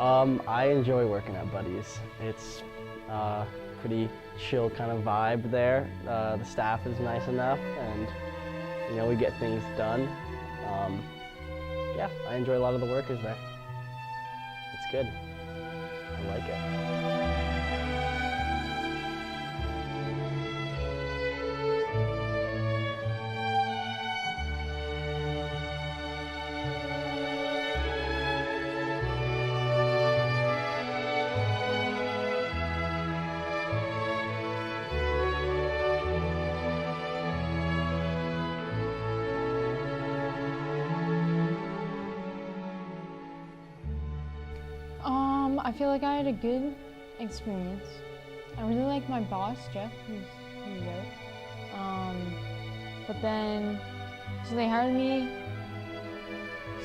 I enjoy working at Buddy's. It's pretty chill kind of vibe there. The staff is nice enough, and we get things done. Yeah, I enjoy a lot of the workers there. It's good. I like it. I feel like I had a good experience. I really like my boss, Jeff, who's great. But then, so they hired me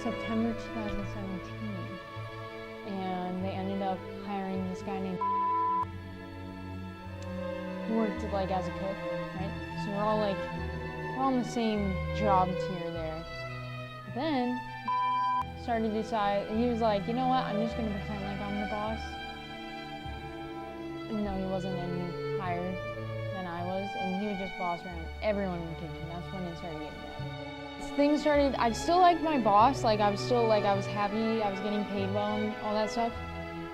September 2017, and they ended up hiring this guy named who worked as a cook, right? So we're all on the same job tier there. But then started to decide, he was like, you know what, I'm just gonna pretend like I'm the boss. Even though he wasn't any higher than I was, and he would just boss around everyone in the kitchen. That's when it started getting bad. Things started, I still liked my boss, I was still I was happy, I was getting paid well and all that stuff.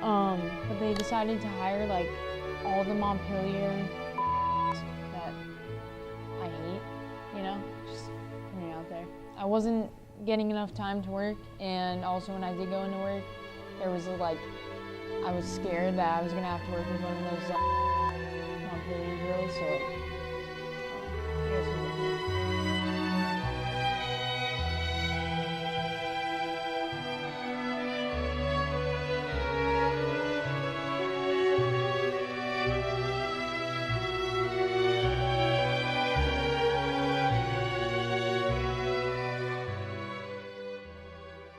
But they decided to hire all the Montpelier that I hate, just putting it out there. I wasn't getting enough time to work, and also when I did go into work, there was I was scared that I was gonna have to work with one of those Montpelier girls, so I guess it was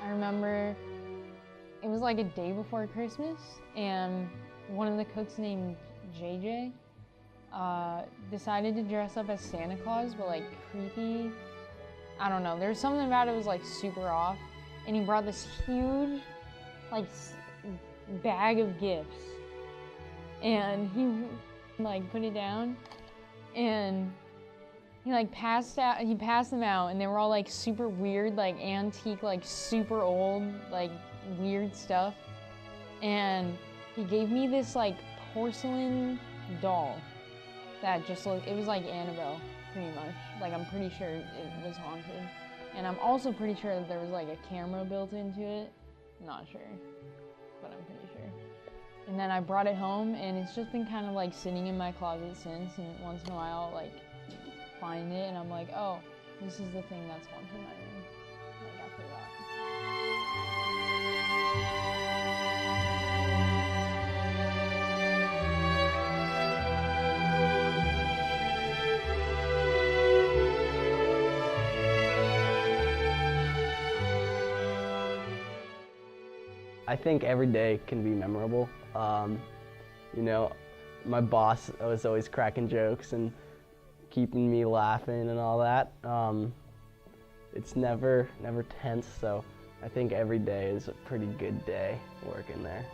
I remember it was a day before Christmas, and one of the cooks named JJ decided to dress up as Santa Claus, but creepy. I don't know, there was something about it was super off, and he brought this huge bag of gifts, and he put it down, and he passed them out, and they were all super weird, antique, super old, weird stuff. And he gave me this porcelain doll that just looked, it was like Annabelle, pretty much. I'm pretty sure it was haunted. And I'm also pretty sure that there was a camera built into it. Not sure, but I'm pretty sure. And then I brought it home, and it's just been kind of sitting in my closet since, and once in a while I'll find it, and I'm like, oh, this is the thing that's haunted my room. I forgot. I think every day can be memorable. My boss was always cracking jokes and keeping me laughing and all that. It's never tense, so I think every day is a pretty good day working there.